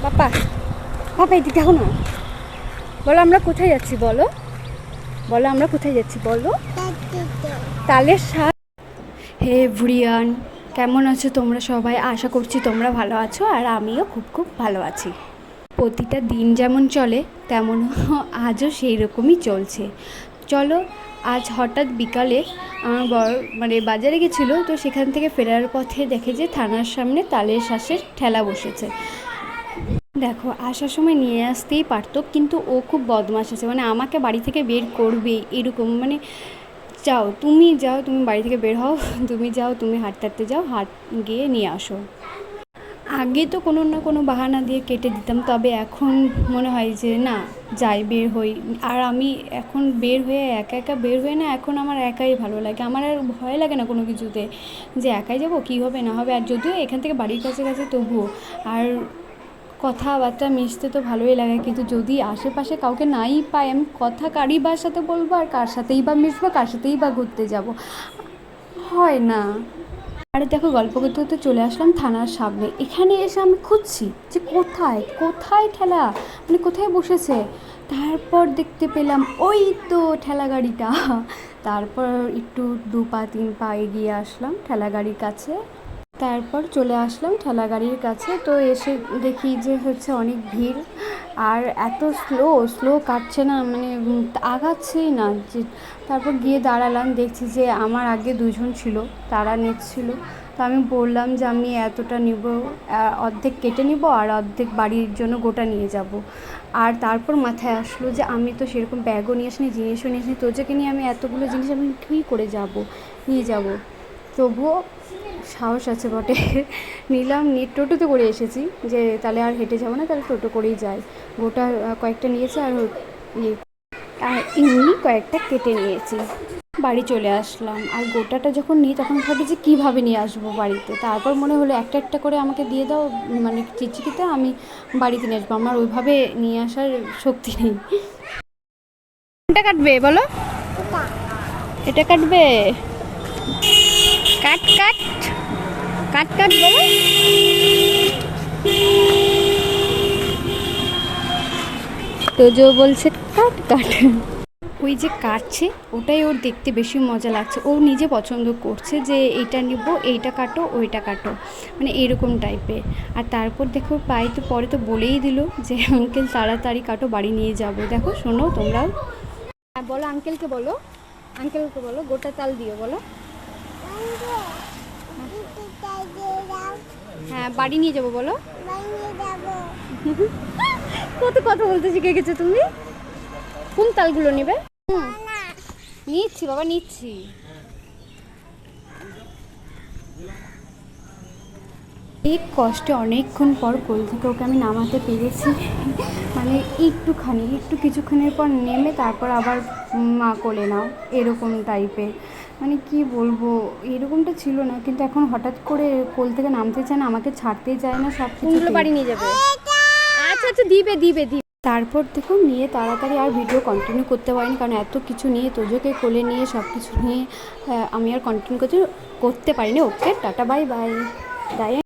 বাবা বাবা এদিকে দেখো না। বলো আমরা কোথায় যাচ্ছি, বলো বলো আমরা কোথায় যাচ্ছি বলো। তালের শাক। হে ভুরিয়ান, কেমন আছো তোমরা সবাই? আশা করছি তোমরা ভালো আছো, আর আমিও খুব খুব ভালো আছি। প্রতিটা দিন যেমন চলে তেমন আজও সেই রকমই চলছে। চলো, আজ হঠাৎ বিকালে আমার বর বাজারে গেছিলো, তো সেখান থেকে ফেরার পথে দেখে যে থানার সামনে তালের শ্বাসের ঠেলা বসেছে। দেখো, আসার সময় নিয়ে আসতেই পারতো, কিন্তু ও খুব বদমাশ আছে, আমাকে বাড়ি থেকে বের করবে এরকম। যাও তুমি বাড়ি থেকে বের হও, তুমি যাও, তুমি হাঁটতে হাঁটতে যাও, গিয়ে নিয়ে আসো। আগে তো কোনো না কোনো বাহানা দিয়ে কেটে দিতাম, তবে এখন মনে হয় যে না, যাই বের হই। আর আমি এখন বের হয়ে একা একা বের হয়ে না, এখন আমার একাই ভালো লাগে। আমার আর ভয় লাগে না কোনো কিছুতে, যে একাই যাব কী হবে না হবে। আর যদিও এখান থেকে বাড়ির কাছে কাছে তবুও আর কথাবার্তা মিশতে তো ভালোই লাগে, কিন্তু যদি আশেপাশে কাউকে নাই পাই, আমি কথা কারই বা সাথে বলবো, আর কার সাথেই বা মিশবো, কার সাথেই বা ঘুরতে যাব, হয় না। আরে দেখো, গল্প করতে করতে চলে আসলাম থানার সামনে। এখানে এসে আমি খুঁজছি যে কোথায় কোথায় ঠেলা, কোথায় বসেছে। তারপর দেখতে পেলাম ওই তো ঠেলা গাড়িটা। তারপর একটু 2 পা 3 পা এগিয়ে আসলাম ঠেলা গাড়ির কাছে। তারপর চলে আসলাম ঠেলা গাড়ির কাছে, তো এসে দেখি যে হচ্ছে অনেক ভিড়, আর এত স্লো স্লো কাটছে না, আগাচ্ছেই না যে। তারপর গিয়ে দাঁড়ালাম, দেখছি যে আমার আগে 2জন ছিল, তারা নিচ্ছিল। তো আমি বললাম যে আমি এতটা নিব, অর্ধেক কেটে নিব আর অর্ধেক বাড়ির জন্য গোটা নিয়ে যাব। আর তারপর মাথায় আসলো যে আমি তো সেরকম ব্যাগও নিয়ে আসিনি, জিনিসও নিয়ে আসিনি, তোজোকে নিয়ে আমি এতগুলো জিনিস আমি কী করে নিয়ে যাব। তবুও সাহস আছে বটে, নিলাম। টোটোতে করে এসেছি, যে তাহলে আর হেঁটে যাবো না, তাহলে টোটো করেই যাই। গোটা কয়েকটা নিয়েছি, আর এমনি কয়েকটা কেটে নিয়েছি। বাড়ি চলে আসলাম, আর গোটাটা যখন নিই তখন ভাবি যে কীভাবে নিয়ে আসবো বাড়িতে। তারপর মনে হলো একটা একটা করে আমাকে দিয়ে দাও, চিচিকিতে আমি বাড়িতে নিয়ে আসবো, আমার ওইভাবে নিয়ে আসার শক্তি নেই। কোনটা কাটবে বলো? এটা কাটবে? কাট কাট কাট কাট বলো। তোজো বলছে কাট কাট। ওই যে কাটছে, ওটাই ওর দেখতে বেশি মজা লাগছে। ও নিজে পছন্দ করছে যে এইটা নিব, এইটা কাটো, ওইটা কাটো, এরকম টাইপের। আর তারপর দেখো পাই তো পরে তো বলেই দিল যে আঙ্কেল তাড়াতাড়ি কাটো, বাড়ি নিয়ে যাব। দেখো, শোনো তোমরাও। হ্যাঁ বলো, আঙ্কেলকে বলো, আঙ্কেলকে বলো গোটা তাল দিও, বলো। হ্যাঁ, বাড়ি নিয়ে যাবো বলো। কত কথা বলতে শিখে গেছো তুমি। কোন তালগুলো নেবে? নিচ্ছি বাবা, নিচ্ছি। এই কষ্টে অনেকক্ষণ পর কোল থেকে ওকে আমি নামাতে পেরেছি। একটু কিছুক্ষণের পর নেমে তারপর আবার মা কোলে নাও, এরকম টাইপের। কি বলবো, এরকমটা ছিল না, কিন্তু এখন হঠাৎ করে কোল থেকে নামতে চায় না, আমাকে ছাড়তেই চায় না, সব কিছু বাড়ি নিয়ে যাবে। আচ্ছা আচ্ছা, দিবে দিবে দিবে। তারপর দেখো নিয়ে তাড়াতাড়ি আর ভিডিও কন্টিনিউ করতে পারিনি, কারণ এত কিছু নিয়ে, তোজোকে কোলে নিয়ে সব কিছু নিয়ে আমি আর কন্টিনিউ করতে পারিনি। ওকে টাটা, বাই বাই।